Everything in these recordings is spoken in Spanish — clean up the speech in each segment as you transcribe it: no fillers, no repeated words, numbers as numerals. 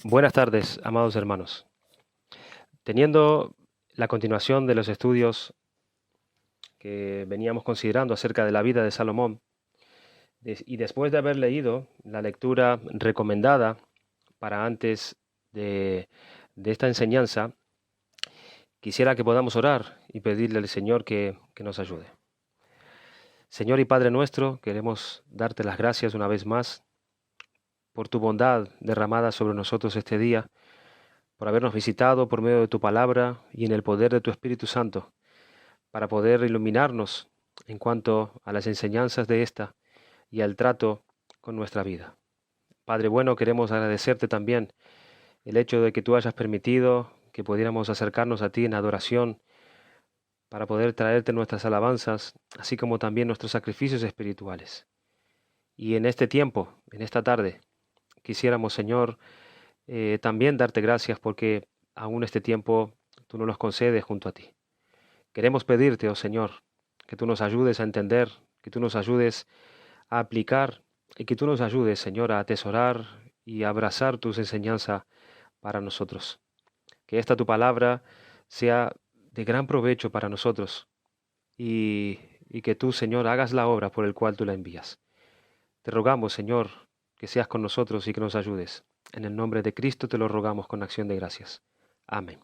Buenas tardes, amados hermanos. Teniendo la continuación de los estudios que veníamos considerando acerca de la vida de Salomón, y después de haber leído la lectura recomendada para antes de esta enseñanza, quisiera que podamos orar y pedirle al Señor que nos ayude. Señor y Padre nuestro, queremos darte las gracias una vez más por tu bondad derramada sobre nosotros este día, por habernos visitado por medio de tu palabra y en el poder de tu Espíritu Santo, para poder iluminarnos en cuanto a las enseñanzas de esta y al trato con nuestra vida. Padre bueno, queremos agradecerte también el hecho de que tú hayas permitido que pudiéramos acercarnos a ti en adoración para poder traerte nuestras alabanzas, así como también nuestros sacrificios espirituales. Y en este tiempo, en esta tarde, quisiéramos, Señor, también darte gracias porque aún este tiempo tú nos los concedes junto a ti. Queremos pedirte, oh Señor, que tú nos ayudes a entender, que tú nos ayudes a aplicar y que tú nos ayudes, Señor, a atesorar y a abrazar tus enseñanzas para nosotros. Que esta tu palabra sea de gran provecho para nosotros y que tú, Señor, hagas la obra por el cual tú la envías. Te rogamos, Señor, que seas con nosotros y que nos ayudes. En el nombre de Cristo te lo rogamos con acción de gracias. Amén.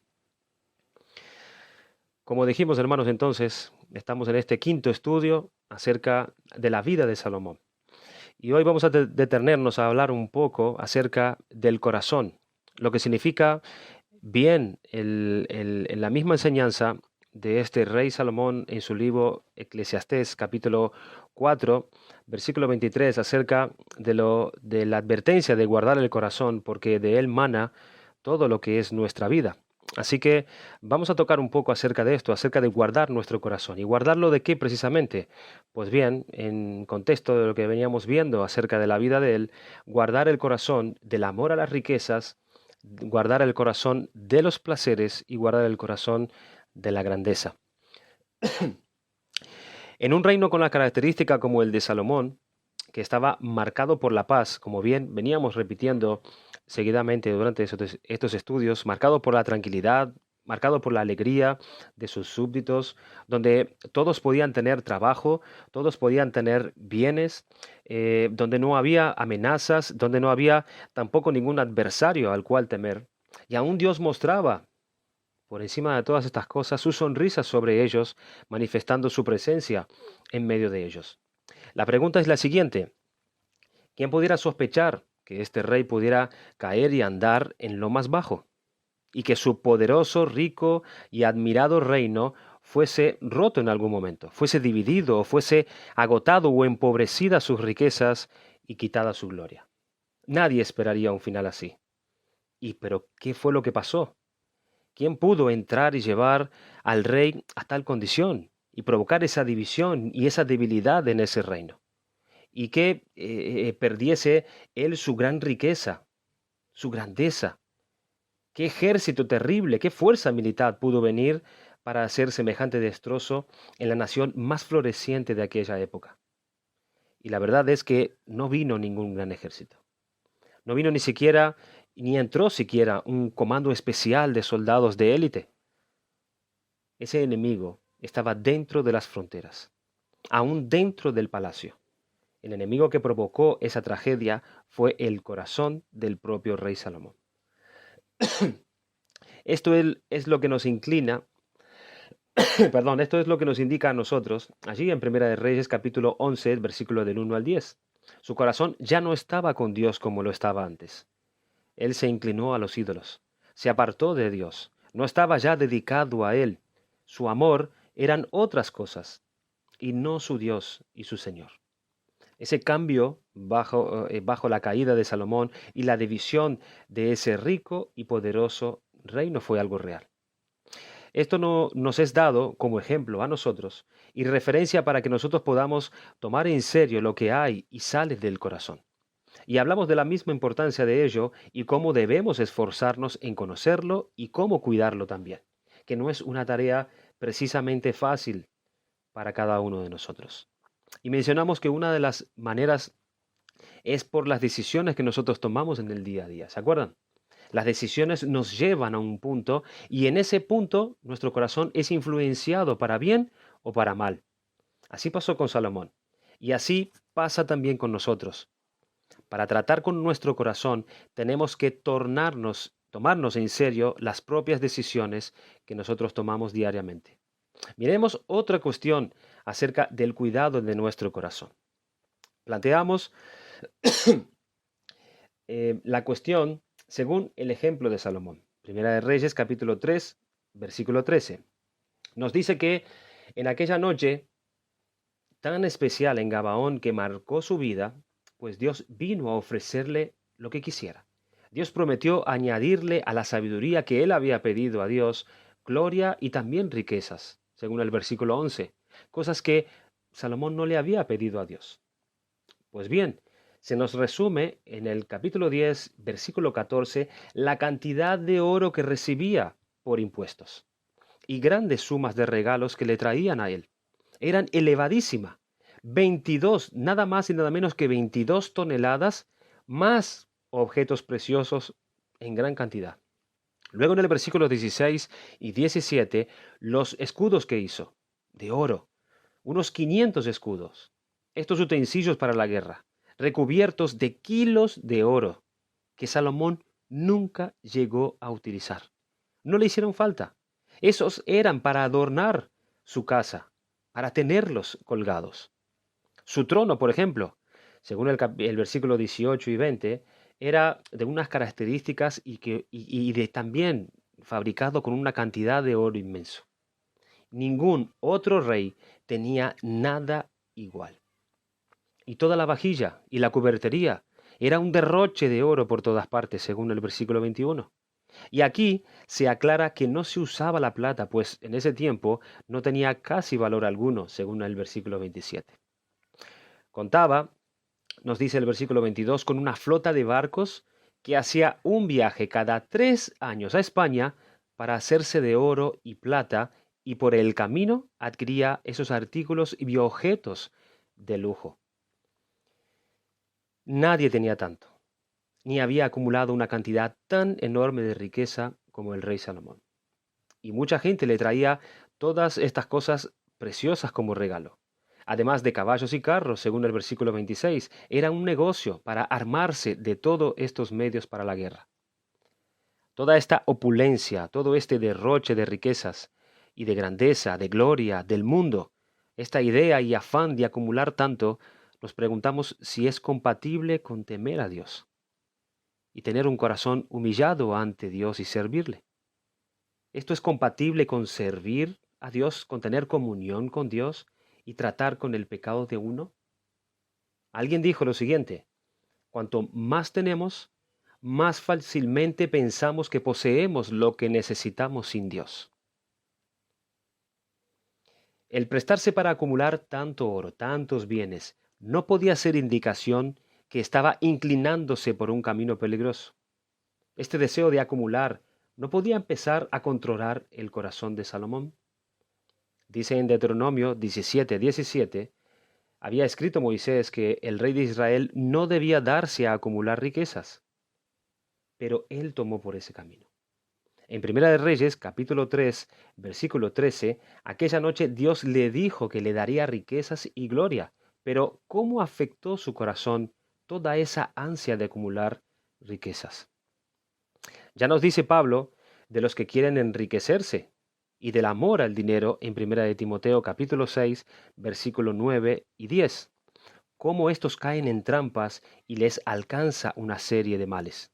Como dijimos, hermanos, entonces, estamos en este quinto estudio acerca de la vida de Salomón. Y hoy vamos a detenernos a hablar un poco acerca del corazón, lo que significa bien en la misma enseñanza de este rey Salomón en su libro Eclesiastés, capítulo 4, versículo 23, acerca de la advertencia de guardar el corazón, porque de él mana todo lo que es nuestra vida. Así que vamos a tocar un poco acerca de esto, acerca de guardar nuestro corazón. ¿Y guardarlo de qué precisamente? Pues bien, en contexto de lo que veníamos viendo acerca de la vida de él, guardar el corazón del amor a las riquezas, guardar el corazón de los placeres y guardar el corazón de la grandeza. En un reino con la característica como el de Salomón, que estaba marcado por la paz, como bien veníamos repitiendo seguidamente durante estos estudios, marcado por la tranquilidad, marcado por la alegría de sus súbditos, donde todos podían tener trabajo, todos podían tener bienes, donde no había amenazas, donde no había tampoco ningún adversario al cual temer. Y aún Dios mostraba por encima de todas estas cosas su sonrisa sobre ellos, manifestando su presencia en medio de ellos. La pregunta es la siguiente: ¿quién pudiera sospechar que este rey pudiera caer y andar en lo más bajo? Y que su poderoso, rico y admirado reino fuese roto en algún momento, fuese dividido, o fuese agotado o empobrecida sus riquezas y quitada su gloria. Nadie esperaría un final así. ¿Y pero qué fue lo que pasó? ¿Quién pudo entrar y llevar al rey a tal condición y provocar esa división y esa debilidad en ese reino? Y que perdiese él su gran riqueza, su grandeza. Qué ejército terrible, qué fuerza militar pudo venir para hacer semejante destrozo en la nación más floreciente de aquella época. Y la verdad es que no vino ningún gran ejército. No vino ni siquiera, ni entró siquiera un comando especial de soldados de élite. Ese enemigo estaba dentro de las fronteras, aún dentro del palacio. El enemigo que provocó esa tragedia fue el corazón del propio rey Salomón. Esto es lo que nos inclina, perdón, esto es lo que nos indica a nosotros, allí en Primera de Reyes capítulo 11, versículo del 1 al 10. Su corazón ya no estaba con Dios como lo estaba antes. Él se inclinó a los ídolos, se apartó de Dios, no estaba ya dedicado a Él. Su amor eran otras cosas y no su Dios y su Señor. Ese cambio bajo la caída de Salomón y la división de ese rico y poderoso reino fue algo real. Esto no, nos es dado como ejemplo a nosotros y referencia para que nosotros podamos tomar en serio lo que hay y sale del corazón. Y hablamos de la misma importancia de ello y cómo debemos esforzarnos en conocerlo y cómo cuidarlo también, que no es una tarea precisamente fácil para cada uno de nosotros. Y mencionamos que una de las maneras es por las decisiones que nosotros tomamos en el día a día. ¿Se acuerdan? Las decisiones nos llevan a un punto y en ese punto nuestro corazón es influenciado para bien o para mal. Así pasó con Salomón y así pasa también con nosotros. Para tratar con nuestro corazón tenemos que tomarnos en serio las propias decisiones que nosotros tomamos diariamente. Miremos otra cuestión acerca del cuidado de nuestro corazón. Planteamos la cuestión según el ejemplo de Salomón. Primera de Reyes, capítulo 3, versículo 13. Nos dice que en aquella noche tan especial en Gabaón que marcó su vida, pues Dios vino a ofrecerle lo que quisiera. Dios prometió añadirle a la sabiduría que él había pedido a Dios, gloria y también riquezas, según el versículo 11, cosas que Salomón no le había pedido a Dios. Pues bien, se nos resume en el capítulo 10, versículo 14, la cantidad de oro que recibía por impuestos y grandes sumas de regalos que le traían a él. Eran elevadísimas. 22, nada más y nada menos que 22 toneladas, más objetos preciosos en gran cantidad. Luego en el versículo 16 y 17, los escudos que hizo, de oro, unos 500 escudos, estos utensilios para la guerra, recubiertos de kilos de oro, que Salomón nunca llegó a utilizar. No le hicieron falta. Esos eran para adornar su casa, para tenerlos colgados. Su trono, por ejemplo, según el versículo 18 y 20, era de unas características y de también fabricado con una cantidad de oro inmenso. Ningún otro rey tenía nada igual. Y toda la vajilla y la cubertería era un derroche de oro por todas partes, según el versículo 21. Y aquí se aclara que no se usaba la plata, pues en ese tiempo no tenía casi valor alguno, según el versículo 27. Contaba, nos dice el versículo 22, con una flota de barcos que hacía un viaje cada 3 años a España para hacerse de oro y plata y por el camino adquiría esos artículos y objetos de lujo. Nadie tenía tanto, ni había acumulado una cantidad tan enorme de riqueza como el rey Salomón. Y mucha gente le traía todas estas cosas preciosas como regalo. Además de caballos y carros, según el versículo 26, era un negocio para armarse de todos estos medios para la guerra. Toda esta opulencia, todo este derroche de riquezas y de grandeza, de gloria, del mundo, esta idea y afán de acumular tanto, nos preguntamos si es compatible con temer a Dios y tener un corazón humillado ante Dios y servirle. ¿Esto es compatible con servir a Dios, con tener comunión con Dios y tratar con el pecado de uno? Alguien dijo lo siguiente: cuanto más tenemos, más fácilmente pensamos que poseemos lo que necesitamos sin Dios. El prestarse para acumular tanto oro, tantos bienes, no podía ser indicación que estaba inclinándose por un camino peligroso. Este deseo de acumular no podía empezar a controlar el corazón de Salomón. Dice en Deuteronomio 17:17, había escrito Moisés que el rey de Israel no debía darse a acumular riquezas, pero él tomó por ese camino. En Primera de Reyes, capítulo 3, versículo 13, aquella noche Dios le dijo que le daría riquezas y gloria, pero ¿cómo afectó su corazón toda esa ansia de acumular riquezas? Ya nos dice Pablo de los que quieren enriquecerse y del amor al dinero en Primera de Timoteo capítulo 6, versículo 9 y 10, cómo estos caen en trampas y les alcanza una serie de males.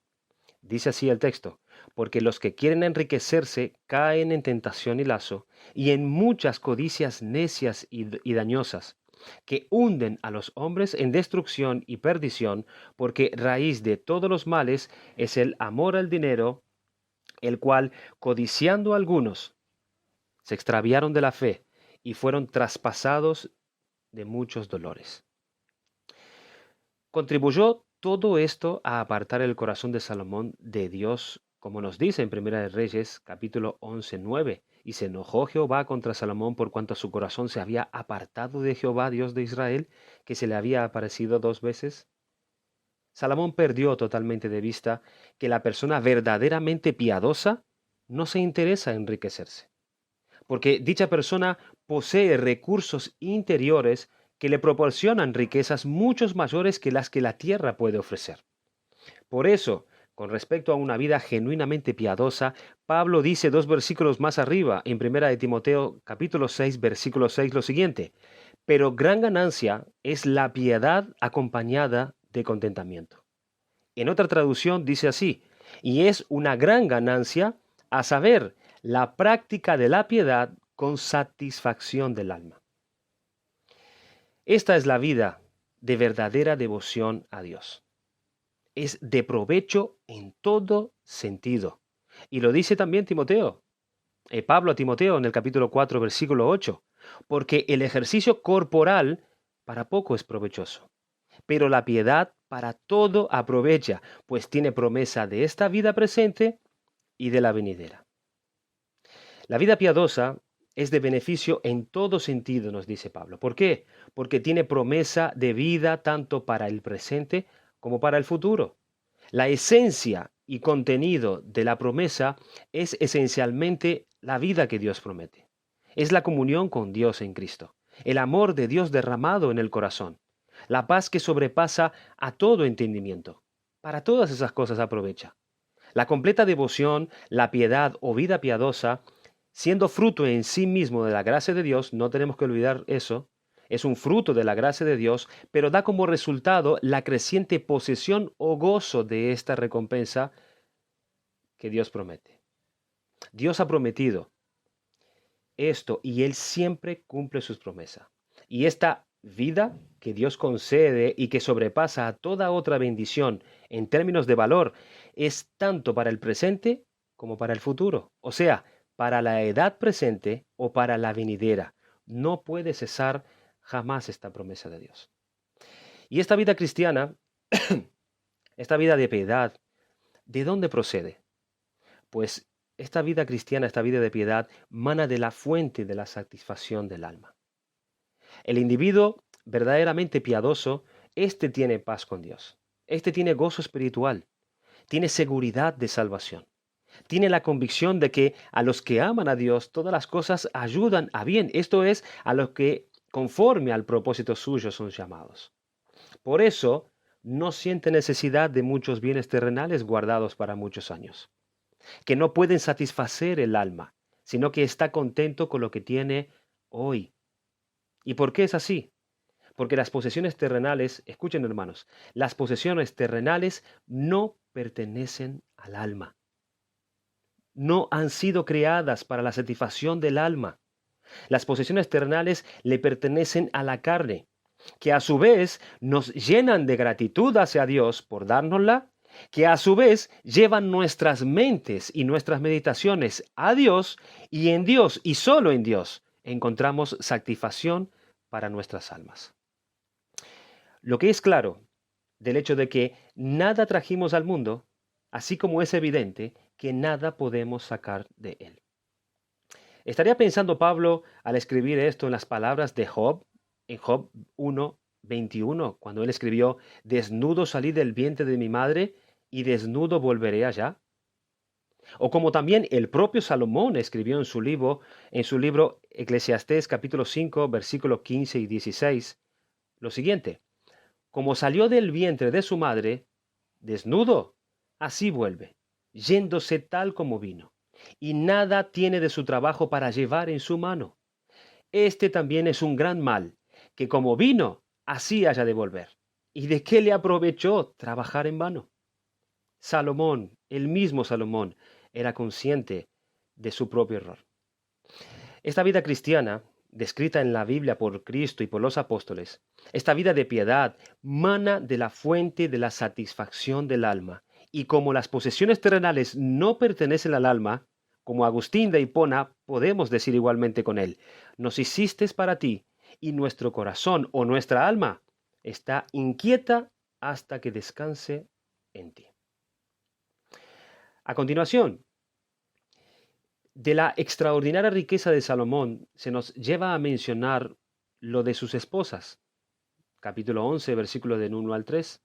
Dice así el texto: porque los que quieren enriquecerse caen en tentación y lazo, y en muchas codicias necias y dañosas, que hunden a los hombres en destrucción y perdición, porque raíz de todos los males es el amor al dinero, el cual, codiciando algunos, se extraviaron de la fe y fueron traspasados de muchos dolores. Contribuyó todo esto a apartar el corazón de Salomón de Dios, como nos dice en Primera de Reyes, capítulo 11:9. Y se enojó Jehová contra Salomón por cuanto su corazón se había apartado de Jehová, Dios de Israel, que se le había aparecido 2 veces. Salomón perdió totalmente de vista que la persona verdaderamente piadosa no se interesa en enriquecerse, porque dicha persona posee recursos interiores que le proporcionan riquezas muchos mayores que las que la tierra puede ofrecer. Por eso, con respecto a una vida genuinamente piadosa, Pablo dice dos versículos más arriba, en 1 de Timoteo capítulo 6, versículo 6, lo siguiente: pero gran ganancia es la piedad acompañada de contentamiento. En otra traducción dice así: y es una gran ganancia, a saber, la práctica de la piedad con satisfacción del alma. Esta es la vida de verdadera devoción a Dios. Es de provecho en todo sentido. Y lo dice también Timoteo, Pablo a Timoteo en el capítulo 4, versículo 8, porque el ejercicio corporal para poco es provechoso, pero la piedad para todo aprovecha, pues tiene promesa de esta vida presente y de la venidera. La vida piadosa es de beneficio en todo sentido, nos dice Pablo. ¿Por qué? Porque tiene promesa de vida tanto para el presente como para el futuro. La esencia y contenido de la promesa es esencialmente la vida que Dios promete. Es la comunión con Dios en Cristo, el amor de Dios derramado en el corazón, la paz que sobrepasa a todo entendimiento. Para todas esas cosas aprovecha. La completa devoción, la piedad o vida piadosa, siendo fruto en sí mismo de la gracia de Dios, no tenemos que olvidar eso, es un fruto de la gracia de Dios, pero da como resultado la creciente posesión o gozo de esta recompensa que Dios promete. Dios ha prometido esto y Él siempre cumple sus promesas. Y esta vida que Dios concede y que sobrepasa a toda otra bendición en términos de valor es tanto para el presente como para el futuro. O sea, para la edad presente o para la venidera. No puede cesar jamás esta promesa de Dios. Y esta vida cristiana, esta vida de piedad, ¿de dónde procede? Pues esta vida cristiana, esta vida de piedad, mana de la fuente de la satisfacción del alma. El individuo verdaderamente piadoso, éste tiene paz con Dios. Éste tiene gozo espiritual, tiene seguridad de salvación. Tiene la convicción de que a los que aman a Dios, todas las cosas ayudan a bien. Esto es, a los que conforme al propósito suyo son llamados. Por eso, no siente necesidad de muchos bienes terrenales guardados para muchos años, que no pueden satisfacer el alma, sino que está contento con lo que tiene hoy. ¿Y por qué es así? Porque las posesiones terrenales, escuchen hermanos, las posesiones terrenales no pertenecen al alma. No han sido creadas para la satisfacción del alma. Las posesiones terrenales le pertenecen a la carne, que a su vez nos llenan de gratitud hacia Dios por dárnosla, que a su vez llevan nuestras mentes y nuestras meditaciones a Dios, y en Dios y solo en Dios encontramos satisfacción para nuestras almas. Lo que es claro del hecho de que nada trajimos al mundo, así como es evidente que nada podemos sacar de él. Estaría pensando Pablo al escribir esto en las palabras de Job, en Job 1:21, cuando él escribió: desnudo salí del vientre de mi madre y desnudo volveré allá. O como también el propio Salomón escribió en su libro Eclesiastés capítulo 5, versículos 15 y 16, lo siguiente: como salió del vientre de su madre, desnudo, así vuelve, yéndose tal como vino, y nada tiene de su trabajo para llevar en su mano. Este también es un gran mal, que como vino, así haya de volver. ¿Y de qué le aprovechó trabajar en vano? Salomón, el mismo Salomón, era consciente de su propio error. Esta vida cristiana, descrita en la Biblia por Cristo y por los apóstoles, esta vida de piedad, mana de la fuente de la satisfacción del alma. Y como las posesiones terrenales no pertenecen al alma, como Agustín de Hipona podemos decir igualmente con él: nos hiciste para ti, y nuestro corazón o nuestra alma está inquieta hasta que descanse en ti. A continuación, de la extraordinaria riqueza de Salomón se nos lleva a mencionar lo de sus esposas. Capítulo 11, versículos del 1 al 3.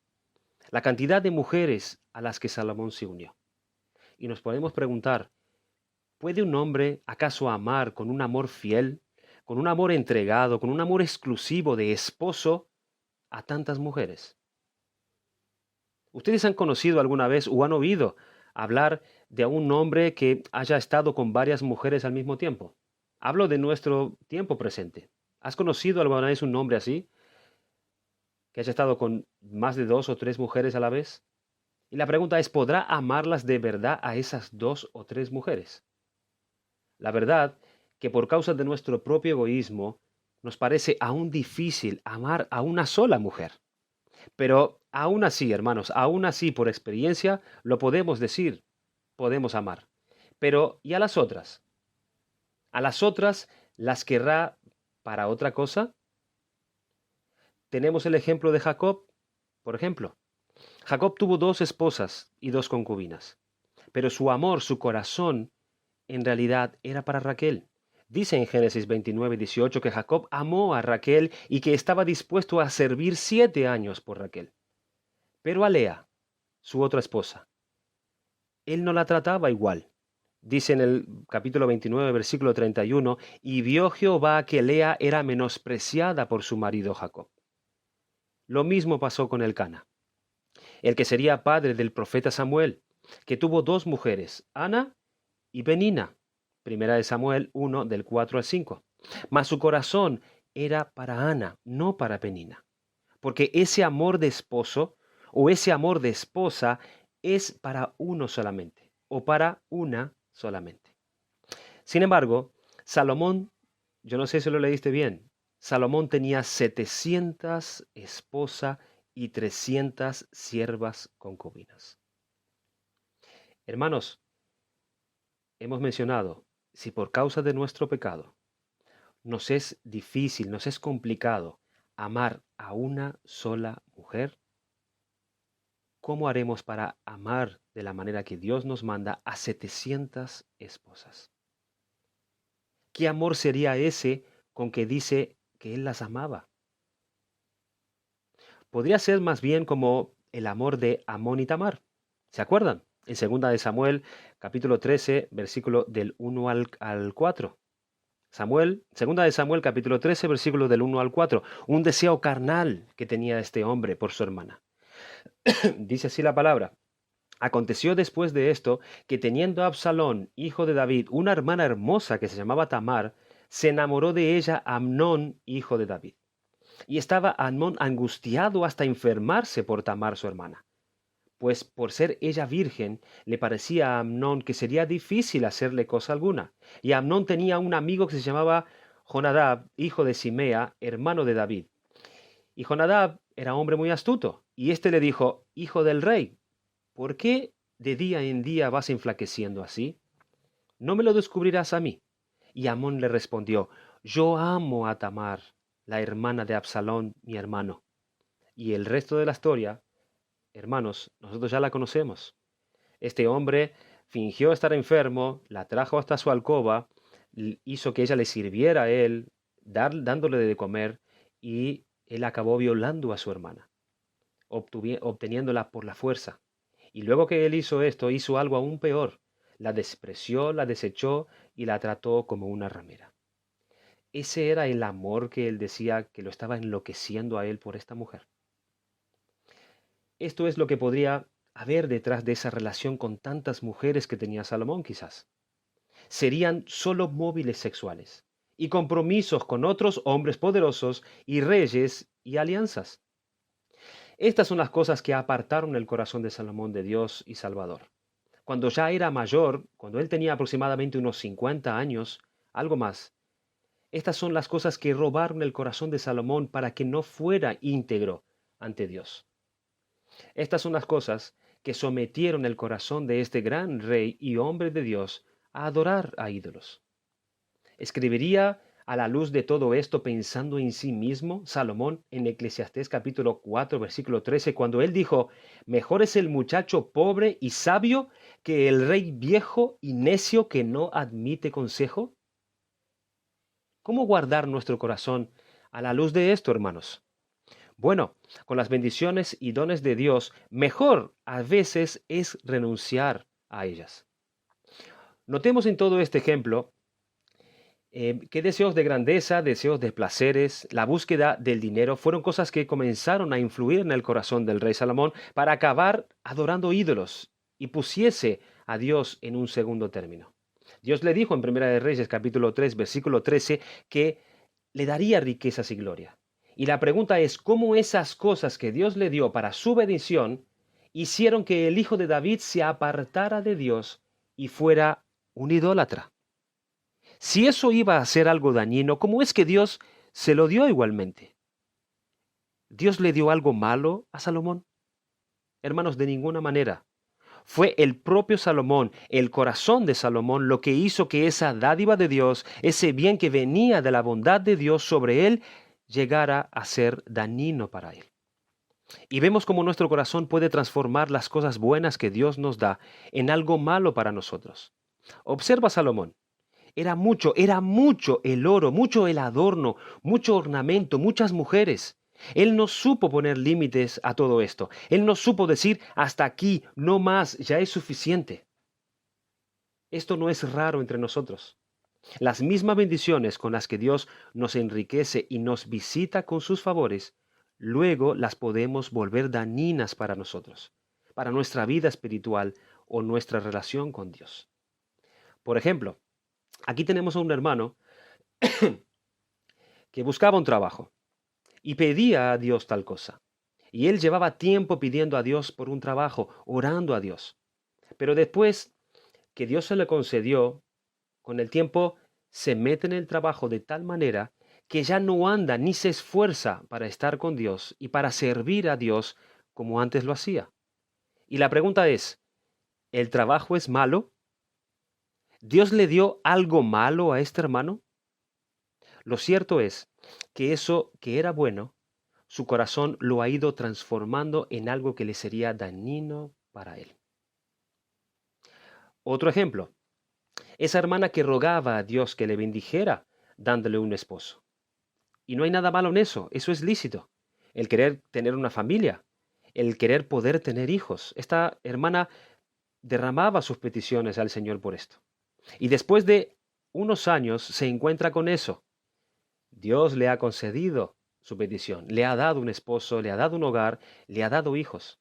la cantidad de mujeres a las que Salomón se unió. Y nos podemos preguntar, ¿puede un hombre acaso amar con un amor fiel, con un amor entregado, con un amor exclusivo de esposo a tantas mujeres? ¿Ustedes han conocido alguna vez o han oído hablar de un hombre que haya estado con varias mujeres al mismo tiempo? Hablo de nuestro tiempo presente. ¿Has conocido alguna vez un hombre así, que haya estado con más de dos o tres mujeres a la vez? Y la pregunta es, ¿podrá amarlas de verdad a esas dos o tres mujeres? La verdad que por causa de nuestro propio egoísmo nos parece aún difícil amar a una sola mujer. Pero aún así, hermanos, aún así por experiencia lo podemos decir, podemos amar. Pero ¿y a las otras? ¿A las otras las querrá para otra cosa? Tenemos el ejemplo de Jacob, por ejemplo. Jacob tuvo dos esposas y dos concubinas, pero su amor, su corazón, en realidad era para Raquel. Dice en Génesis 29:18 que Jacob amó a Raquel y que estaba dispuesto a servir 7 años por Raquel. Pero a Lea, su otra esposa, él no la trataba igual. Dice en el capítulo 29, versículo 31, y vio Jehová que Lea era menospreciada por su marido Jacob. Lo mismo pasó con Elcana, el que sería padre del profeta Samuel, que tuvo dos mujeres, Ana y Penina. Primera de Samuel 1, del 4 al 5. Mas su corazón era para Ana, no para Penina, porque ese amor de esposo o ese amor de esposa es para uno solamente, o para una solamente. Sin embargo, Salomón, yo no sé si lo leíste bien, Salomón tenía 700 esposas y 300 siervas concubinas. Hermanos, hemos mencionado, si por causa de nuestro pecado nos es difícil, nos es complicado amar a una sola mujer, ¿cómo haremos para amar de la manera que Dios nos manda a 700 esposas? ¿Qué amor sería ese con que dice que Él las amaba? Podría ser más bien como el amor de Amón y Tamar. ¿Se acuerdan? En 2 de Samuel, capítulo 13, versículo del 1 al 4. Segunda de Samuel, capítulo 13, versículo del 1 al 4. Un deseo carnal que tenía este hombre por su hermana. Dice así la palabra. Aconteció después de esto que teniendo Absalón, hijo de David, una hermana hermosa que se llamaba Tamar, se enamoró de ella Amnón, hijo de David. Y estaba Amnón angustiado hasta enfermarse por Tamar su hermana, pues por ser ella virgen, le parecía a Amnón que sería difícil hacerle cosa alguna. Y Amnón tenía un amigo que se llamaba Jonadab, hijo de Simea, hermano de David. Y Jonadab era hombre muy astuto, y éste le dijo, hijo del rey, ¿por qué de día en día vas enflaqueciendo así? ¿No me lo descubrirás a mí? Y Amón le respondió, yo amo a Tamar, la hermana de Absalón, mi hermano. Y el resto de la historia, hermanos, nosotros ya la conocemos. Este hombre fingió estar enfermo, la trajo hasta su alcoba, hizo que ella le sirviera a él, dándole de comer, y él acabó violando a su hermana, obteniéndola por la fuerza. Y luego que él hizo esto, hizo algo aún peor. La despreció, la desechó y la trató como una ramera. Ese era el amor que él decía que lo estaba enloqueciendo a él por esta mujer. Esto es lo que podría haber detrás de esa relación con tantas mujeres que tenía Salomón, quizás. Serían solo móviles sexuales y compromisos con otros hombres poderosos y reyes y alianzas. Estas son las cosas que apartaron el corazón de Salomón de Dios y Salvador. Cuando ya era mayor, cuando él tenía aproximadamente unos 50 años, algo más, estas son las cosas que robaron el corazón de Salomón para que no fuera íntegro ante Dios. Estas son las cosas que sometieron el corazón de este gran rey y hombre de Dios a adorar a ídolos. ¿Escribiría a la luz de todo esto pensando en sí mismo Salomón en Eclesiastés capítulo 4 versículo 13 cuando él dijo, mejor es el muchacho pobre y sabio que el rey viejo y necio que no admite consejo? ¿Cómo guardar nuestro corazón a la luz de esto, hermanos? Bueno, con las bendiciones y dones de Dios, mejor a veces es renunciar a ellas. Notemos en todo este ejemplo que deseos de grandeza, deseos de placeres, la búsqueda del dinero fueron cosas que comenzaron a influir en el corazón del rey Salomón para acabar adorando ídolos y pusiese a Dios en un segundo término. Dios le dijo en Primera de Reyes capítulo 3 versículo 13 que le daría riquezas y gloria. Y la pregunta es cómo esas cosas que Dios le dio para su bendición hicieron que el hijo de David se apartara de Dios y fuera un idólatra. Si eso iba a ser algo dañino, ¿cómo es que Dios se lo dio igualmente? ¿Dios le dio algo malo a Salomón? Hermanos, de ninguna manera. Fue el propio Salomón, el corazón de Salomón, lo que hizo que esa dádiva de Dios, ese bien que venía de la bondad de Dios sobre él, llegara a ser dañino para él. Y vemos cómo nuestro corazón puede transformar las cosas buenas que Dios nos da en algo malo para nosotros. Observa a Salomón. Era mucho el oro, mucho el adorno, mucho ornamento, muchas mujeres. Él no supo poner límites a todo esto. Él no supo decir, hasta aquí, no más, ya es suficiente. Esto no es raro entre nosotros. Las mismas bendiciones con las que Dios nos enriquece y nos visita con sus favores, luego las podemos volver dañinas para nosotros, para nuestra vida espiritual o nuestra relación con Dios. Por ejemplo, aquí tenemos a un hermano que buscaba un trabajo y pedía a Dios tal cosa. Y él llevaba tiempo pidiendo a Dios por un trabajo, orando a Dios. Pero después que Dios se le concedió, con el tiempo se mete en el trabajo de tal manera que ya no anda ni se esfuerza para estar con Dios y para servir a Dios como antes lo hacía. Y la pregunta es, ¿el trabajo es malo? ¿Dios le dio algo malo a este hermano? Lo cierto es que eso que era bueno, su corazón lo ha ido transformando en algo que le sería dañino para él. Otro ejemplo, esa hermana que rogaba a Dios que le bendijera dándole un esposo. Y no hay nada malo en eso es lícito. El querer tener una familia, el querer poder tener hijos. Esta hermana derramaba sus peticiones al Señor por esto. Y después de unos años se encuentra con eso. Dios le ha concedido su petición, le ha dado un esposo, le ha dado un hogar, le ha dado hijos.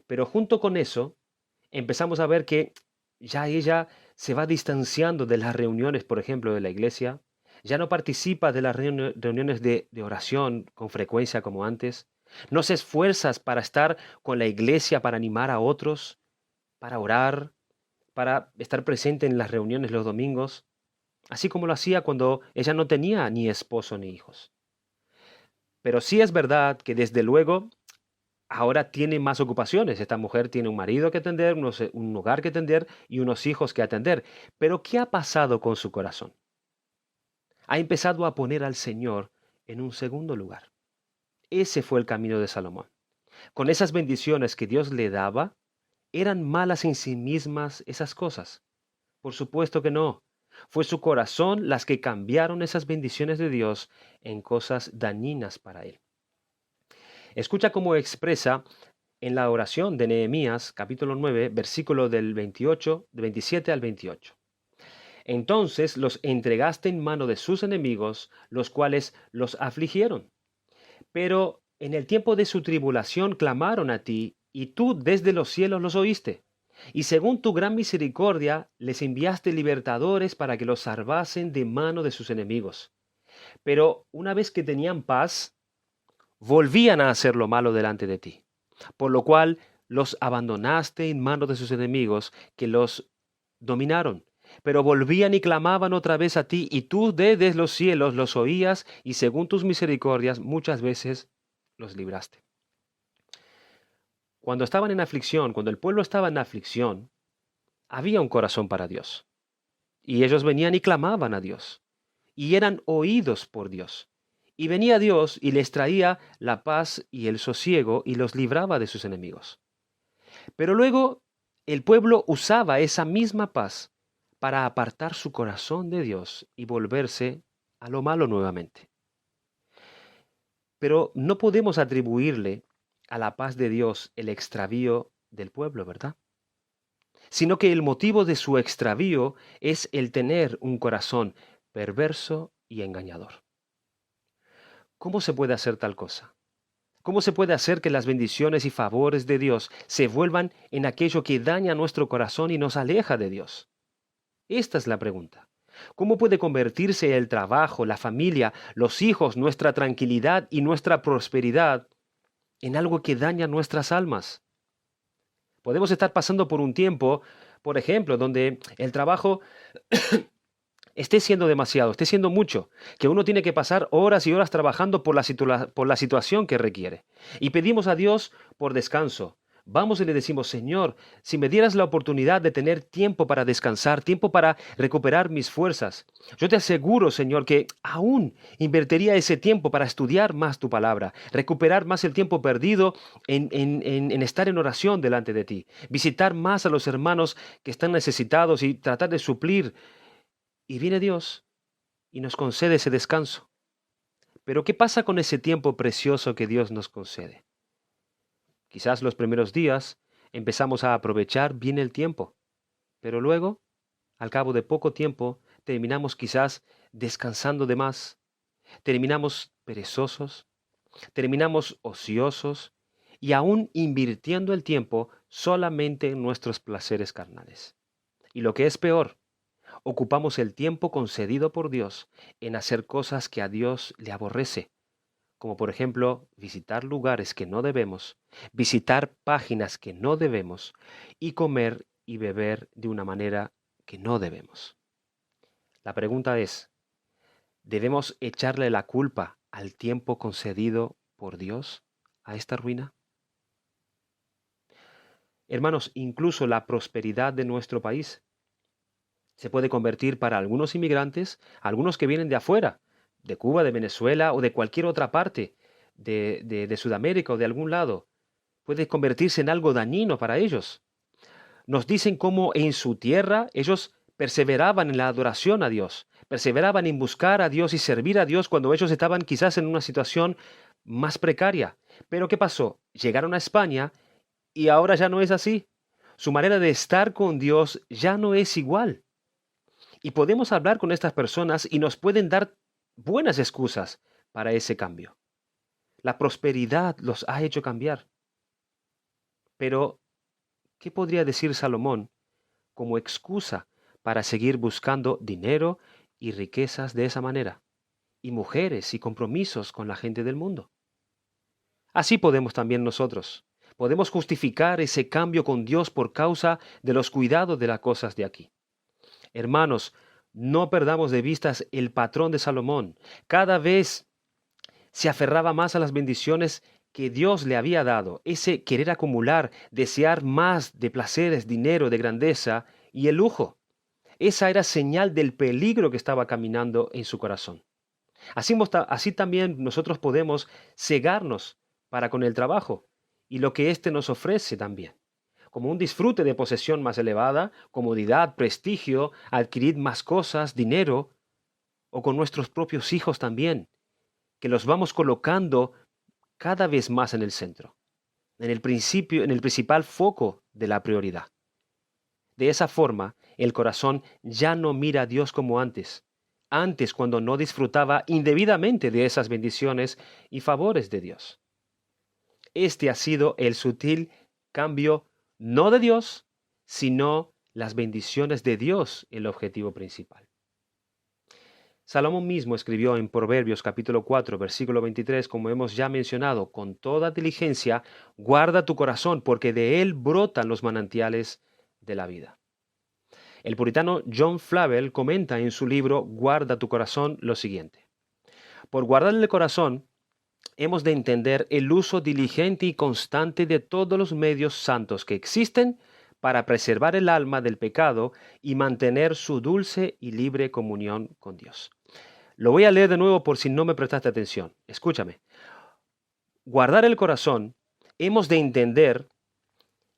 Pero junto con eso, empezamos a ver que ya ella se va distanciando de las reuniones, por ejemplo, de la iglesia, ya no participa de las reuniones de oración con frecuencia como antes, no se esfuerza para estar con la iglesia, para animar a otros, para orar, para estar presente en las reuniones los domingos, así como lo hacía cuando ella no tenía ni esposo ni hijos. Pero sí es verdad que desde luego ahora tiene más ocupaciones. Esta mujer tiene un marido que atender, un hogar que atender y unos hijos que atender. Pero ¿qué ha pasado con su corazón? Ha empezado a poner al Señor en un segundo lugar. Ese fue el camino de Salomón. Con esas bendiciones que Dios le daba, ¿eran malas en sí mismas esas cosas? Por supuesto que no. Fue su corazón las que cambiaron esas bendiciones de Dios en cosas dañinas para él. Escucha cómo expresa en la oración de Nehemías, capítulo 9, versículo del 27 al 28. Entonces los entregaste en mano de sus enemigos, los cuales los afligieron. Pero en el tiempo de su tribulación clamaron a ti, y tú desde los cielos los oíste. Y según tu gran misericordia les enviaste libertadores para que los salvasen de mano de sus enemigos. Pero una vez que tenían paz, volvían a hacer lo malo delante de ti, por lo cual los abandonaste en manos de sus enemigos que los dominaron. Pero volvían y clamaban otra vez a ti, y tú desde los cielos los oías, y según tus misericordias muchas veces los libraste. Cuando estaban en aflicción, cuando el pueblo estaba en aflicción, había un corazón para Dios. Y ellos venían y clamaban a Dios, y eran oídos por Dios. Y venía Dios y les traía la paz y el sosiego y los libraba de sus enemigos. Pero luego el pueblo usaba esa misma paz para apartar su corazón de Dios y volverse a lo malo nuevamente. Pero no podemos atribuirle a la paz de Dios el extravío del pueblo, ¿verdad? Sino que el motivo de su extravío es el tener un corazón perverso y engañador. ¿Cómo se puede hacer tal cosa? ¿Cómo se puede hacer que las bendiciones y favores de Dios se vuelvan en aquello que daña nuestro corazón y nos aleja de Dios? Esta es la pregunta. ¿Cómo puede convertirse el trabajo, la familia, los hijos, nuestra tranquilidad y nuestra prosperidad en algo que daña nuestras almas? Podemos estar pasando por un tiempo, por ejemplo, donde el trabajo esté siendo demasiado, esté siendo mucho, que uno tiene que pasar horas y horas trabajando por la situación que requiere. Y pedimos a Dios por descanso. Vamos y le decimos, Señor, si me dieras la oportunidad de tener tiempo para descansar, tiempo para recuperar mis fuerzas, yo te aseguro, Señor, que aún invertiría ese tiempo para estudiar más tu palabra, recuperar más el tiempo perdido en estar en oración delante de ti, visitar más a los hermanos que están necesitados y tratar de suplir. Y viene Dios y nos concede ese descanso. Pero ¿qué pasa con ese tiempo precioso que Dios nos concede? Quizás los primeros días empezamos a aprovechar bien el tiempo, pero luego, al cabo de poco tiempo, terminamos quizás descansando de más, terminamos perezosos, terminamos ociosos y aún invirtiendo el tiempo solamente en nuestros placeres carnales. Y lo que es peor, ocupamos el tiempo concedido por Dios en hacer cosas que a Dios le aborrece, como por ejemplo visitar lugares que no debemos, visitar páginas que no debemos y comer y beber de una manera que no debemos. La pregunta es, ¿debemos echarle la culpa al tiempo concedido por Dios a esta ruina? Hermanos, incluso la prosperidad de nuestro país se puede convertir para algunos inmigrantes, algunos que vienen de afuera, de Cuba, de Venezuela o de cualquier otra parte de Sudamérica o de algún lado, puede convertirse en algo dañino para ellos. Nos dicen cómo en su tierra ellos perseveraban en la adoración a Dios, perseveraban en buscar a Dios y servir a Dios cuando ellos estaban quizás en una situación más precaria. Pero ¿qué pasó? Llegaron a España y ahora ya no es así. Su manera de estar con Dios ya no es igual. Y podemos hablar con estas personas y nos pueden dar buenas excusas para ese cambio. La prosperidad los ha hecho cambiar. Pero, ¿qué podría decir Salomón como excusa para seguir buscando dinero y riquezas de esa manera? Y mujeres y compromisos con la gente del mundo. Así podemos también nosotros. Podemos justificar ese cambio con Dios por causa de los cuidados de las cosas de aquí. Hermanos, no perdamos de vista el patrón de Salomón. Cada vez se aferraba más a las bendiciones que Dios le había dado. Ese querer acumular, desear más de placeres, dinero, de grandeza y el lujo. Esa era señal del peligro que estaba caminando en su corazón. Así también nosotros podemos cegarnos para con el trabajo y lo que éste nos ofrece también como un disfrute de posesión más elevada, comodidad, prestigio, adquirir más cosas, dinero, o con nuestros propios hijos también, que los vamos colocando cada vez más en el centro, en el principal foco de la prioridad. De esa forma, el corazón ya no mira a Dios como antes cuando no disfrutaba indebidamente de esas bendiciones y favores de Dios. Este ha sido el sutil cambio no de Dios, sino las bendiciones de Dios el objetivo principal. Salomón mismo escribió en Proverbios capítulo 4, versículo 23, como hemos ya mencionado, con toda diligencia, guarda tu corazón, porque de él brotan los manantiales de la vida. El puritano John Flavel comenta en su libro Guarda tu corazón lo siguiente. Por guardar el corazón, hemos de entender el uso diligente y constante de todos los medios santos que existen para preservar el alma del pecado y mantener su dulce y libre comunión con Dios. Lo voy a leer de nuevo por si no me prestaste atención. Escúchame. Guardar el corazón, hemos de entender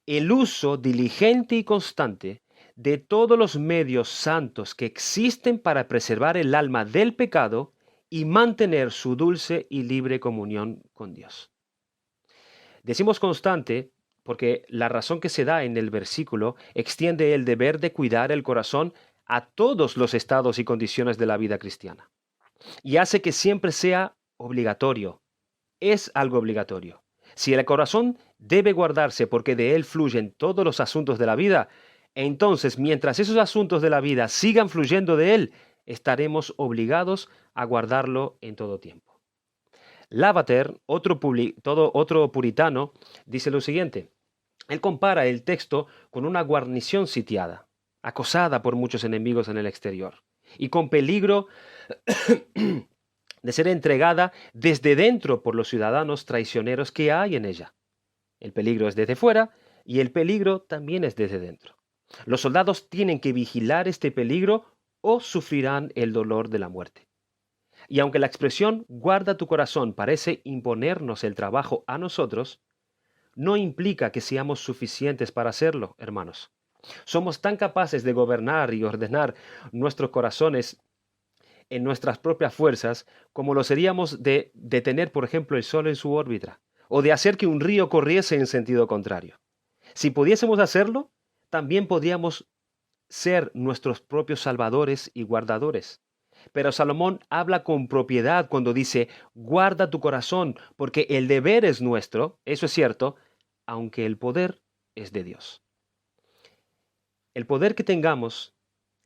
el uso diligente y constante de todos los medios santos que existen para preservar el alma del pecado y mantener su dulce y libre comunión con Dios. Decimos constante porque la razón que se da en el versículo extiende el deber de cuidar el corazón a todos los estados y condiciones de la vida cristiana y hace que siempre sea obligatorio. Es algo obligatorio. Si el corazón debe guardarse porque de él fluyen todos los asuntos de la vida, entonces mientras esos asuntos de la vida sigan fluyendo de él, estaremos obligados a guardarlo en todo tiempo. Lavater, otro puritano, dice lo siguiente. Él compara el texto con una guarnición sitiada, acosada por muchos enemigos en el exterior y con peligro de ser entregada desde dentro por los ciudadanos traicioneros que hay en ella. El peligro es desde fuera y el peligro también es desde dentro. Los soldados tienen que vigilar este peligro o sufrirán el dolor de la muerte. Y aunque la expresión guarda tu corazón parece imponernos el trabajo a nosotros, no implica que seamos suficientes para hacerlo, hermanos. Somos tan capaces de gobernar y ordenar nuestros corazones en nuestras propias fuerzas como lo seríamos de detener, por ejemplo, el Sol en su órbita o de hacer que un río corriese en sentido contrario. Si pudiésemos hacerlo, también podríamos ser nuestros propios salvadores y guardadores. Pero Salomón habla con propiedad cuando dice, guarda tu corazón, porque el deber es nuestro, eso es cierto, aunque el poder es de Dios. El poder que tengamos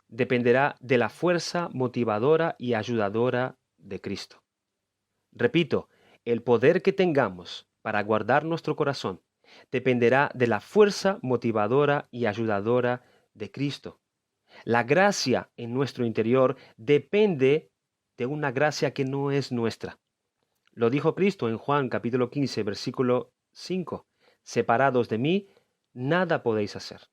dependerá de la fuerza motivadora y ayudadora de Cristo. Repito, el poder que tengamos para guardar nuestro corazón dependerá de la fuerza motivadora y ayudadora de Cristo. La gracia en nuestro interior depende de una gracia que no es nuestra. Lo dijo Cristo en Juan capítulo 15, versículo 5. Separados de mí, nada podéis hacer.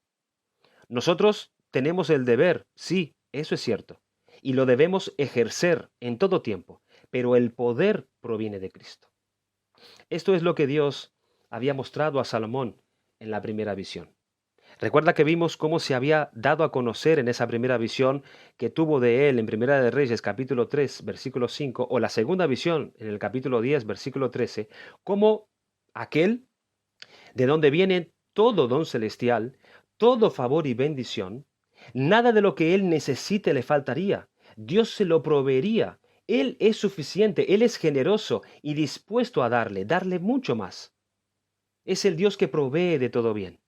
Nosotros tenemos el deber, sí, eso es cierto, y lo debemos ejercer en todo tiempo, pero el poder proviene de Cristo. Esto es lo que Dios había mostrado a Salomón en la primera visión. Recuerda que vimos cómo se había dado a conocer en esa primera visión que tuvo de él en Primera de Reyes capítulo 3 versículo 5 o la segunda visión en el capítulo 10 versículo 13, cómo aquel de donde viene todo don celestial, todo favor y bendición, nada de lo que él necesite le faltaría. Dios se lo proveería. Él es suficiente, Él es generoso y dispuesto a darle mucho más. Es el Dios que provee de todo bien,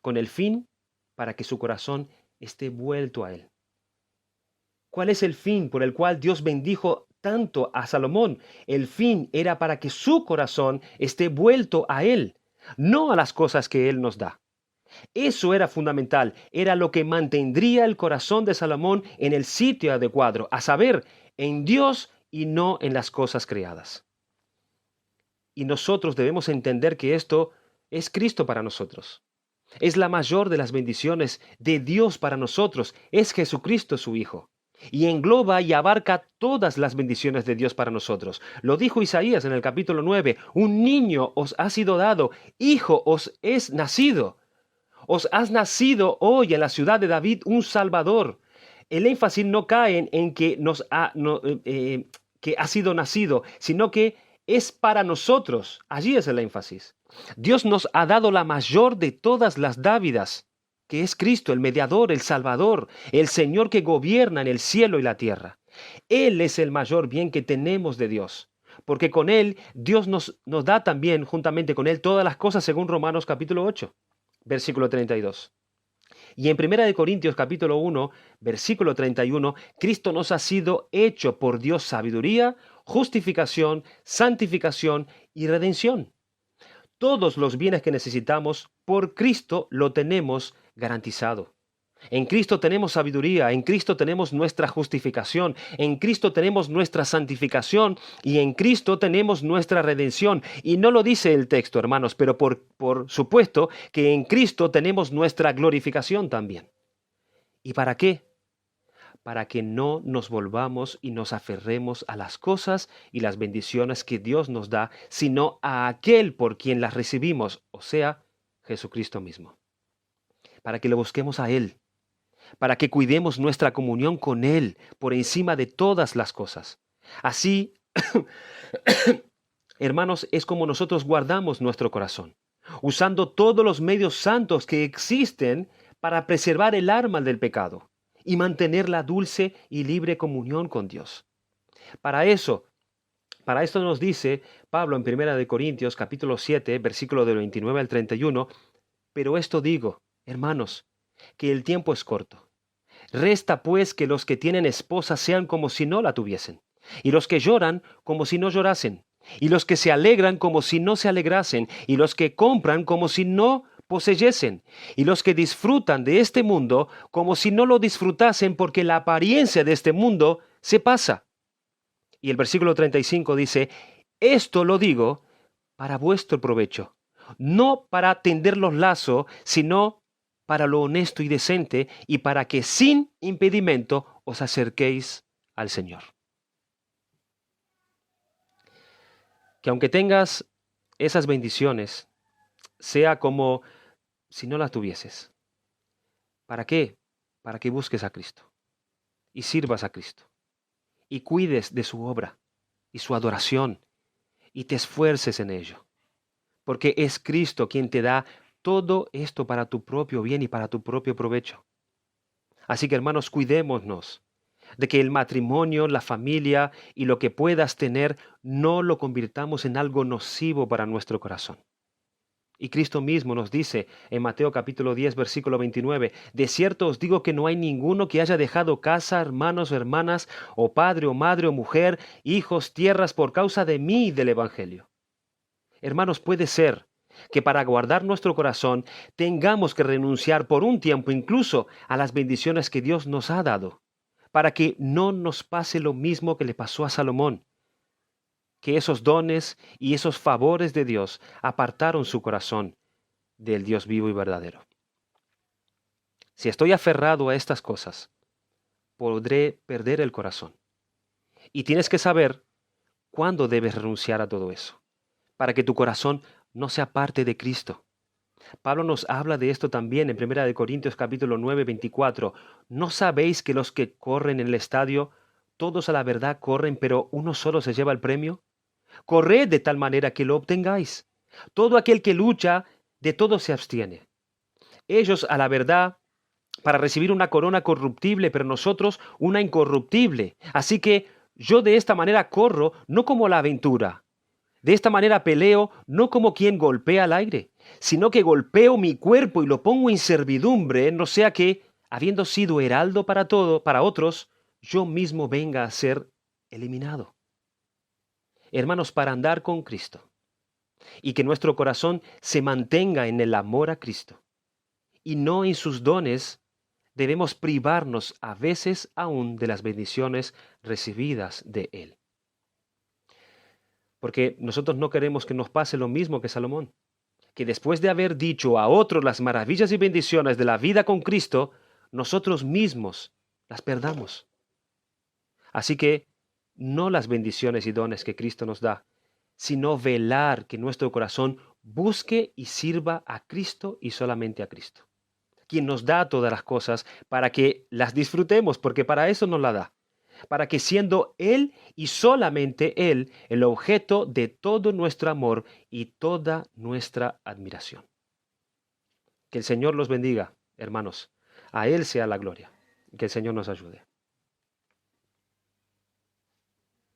con el fin para que su corazón esté vuelto a Él. ¿Cuál es el fin por el cual Dios bendijo tanto a Salomón? El fin era para que su corazón esté vuelto a Él, no a las cosas que Él nos da. Eso era fundamental, era lo que mantendría el corazón de Salomón en el sitio adecuado, a saber, en Dios y no en las cosas creadas. Y nosotros debemos entender que esto es Cristo para nosotros. Es la mayor de las bendiciones de Dios para nosotros, es Jesucristo su Hijo. Y engloba y abarca todas las bendiciones de Dios para nosotros. Lo dijo Isaías en el capítulo 9, un niño os ha sido dado, hijo os es nacido. Os has nacido hoy en la ciudad de David un Salvador. El énfasis no cae en que, que ha sido nacido, sino que es para nosotros. Allí es el énfasis. Dios nos ha dado la mayor de todas las dávidas, que es Cristo, el mediador, el Salvador, el Señor que gobierna en el cielo y la tierra. Él es el mayor bien que tenemos de Dios, porque con Él Dios nos da también, juntamente con Él, todas las cosas según Romanos capítulo 8, versículo 32. Y en Primera de Corintios capítulo 1, versículo 31, Cristo nos ha sido hecho por Dios sabiduría, justificación, santificación y redención. Todos los bienes que necesitamos por Cristo lo tenemos garantizado. En Cristo tenemos sabiduría, en Cristo tenemos nuestra justificación, en Cristo tenemos nuestra santificación y en Cristo tenemos nuestra redención. Y no lo dice el texto, hermanos, pero por supuesto que en Cristo tenemos nuestra glorificación también. ¿Y para qué? Para que no nos volvamos y nos aferremos a las cosas y las bendiciones que Dios nos da, sino a aquel por quien las recibimos, o sea, Jesucristo mismo. Para que lo busquemos a Él, para que cuidemos nuestra comunión con Él por encima de todas las cosas, Así, hermanos, es como nosotros guardamos nuestro corazón, usando todos los medios santos que existen para preservar el alma del pecado y mantener la dulce y libre comunión con Dios. Para eso, para esto nos dice Pablo en 1 capítulo 7, versículo del 29 al 31, pero esto digo, hermanos, que el tiempo es corto. Resta pues que los que tienen esposa sean como si no la tuviesen, y los que lloran como si no llorasen, y los que se alegran como si no se alegrasen, y los que compran como si no poseyesen, y los que disfrutan de este mundo como si no lo disfrutasen, porque la apariencia de este mundo se pasa. Y el versículo 35 dice, esto lo digo para vuestro provecho, no para tender los lazos, sino para lo honesto y decente, y para que sin impedimento os acerquéis al Señor. Que aunque tengas esas bendiciones, sea como si no las tuvieses. ¿Para qué? Para que busques a Cristo y sirvas a Cristo y cuides de su obra y su adoración y te esfuerces en ello. Porque es Cristo quien te da todo esto para tu propio bien y para tu propio provecho. Así que hermanos, cuidémonos de que el matrimonio, la familia y lo que puedas tener no lo convirtamos en algo nocivo para nuestro corazón. Y Cristo mismo nos dice en Mateo capítulo 10, versículo 29, de cierto os digo que no hay ninguno que haya dejado casa, hermanos o hermanas, o padre o madre o mujer, hijos, tierras, por causa de mí y del Evangelio. Hermanos, puede ser que para guardar nuestro corazón tengamos que renunciar por un tiempo incluso a las bendiciones que Dios nos ha dado, para que no nos pase lo mismo que le pasó a Salomón, que esos dones y esos favores de Dios apartaron su corazón del Dios vivo y verdadero. Si estoy aferrado a estas cosas, podré perder el corazón. Y tienes que saber cuándo debes renunciar a todo eso, para que tu corazón no se aparte de Cristo. Pablo nos habla de esto también en 1 capítulo 9, 24. ¿No sabéis que los que corren en el estadio, todos a la verdad corren, pero uno solo se lleva el premio? Corred de tal manera que lo obtengáis. Todo aquel que lucha, de todo se abstiene. Ellos a la verdad para recibir una corona corruptible, pero nosotros una incorruptible. Así que yo de esta manera corro, no como la aventura. De esta manera peleo, no como quien golpea al aire, sino que golpeo mi cuerpo y lo pongo en servidumbre, no sea que, habiendo sido heraldo para todo, para otros, yo mismo venga a ser eliminado. Hermanos, para andar con Cristo y que nuestro corazón se mantenga en el amor a Cristo y no en sus dones, debemos privarnos a veces aún de las bendiciones recibidas de Él. Porque nosotros no queremos que nos pase lo mismo que Salomón, que después de haber dicho a otros las maravillas y bendiciones de la vida con Cristo, nosotros mismos las perdamos. Así que no las bendiciones y dones que Cristo nos da, sino velar que nuestro corazón busque y sirva a Cristo y solamente a Cristo, quien nos da todas las cosas para que las disfrutemos, porque para eso nos la da, para que siendo Él y solamente Él el objeto de todo nuestro amor y toda nuestra admiración. Que el Señor los bendiga, hermanos. A Él sea la gloria. Que el Señor nos ayude.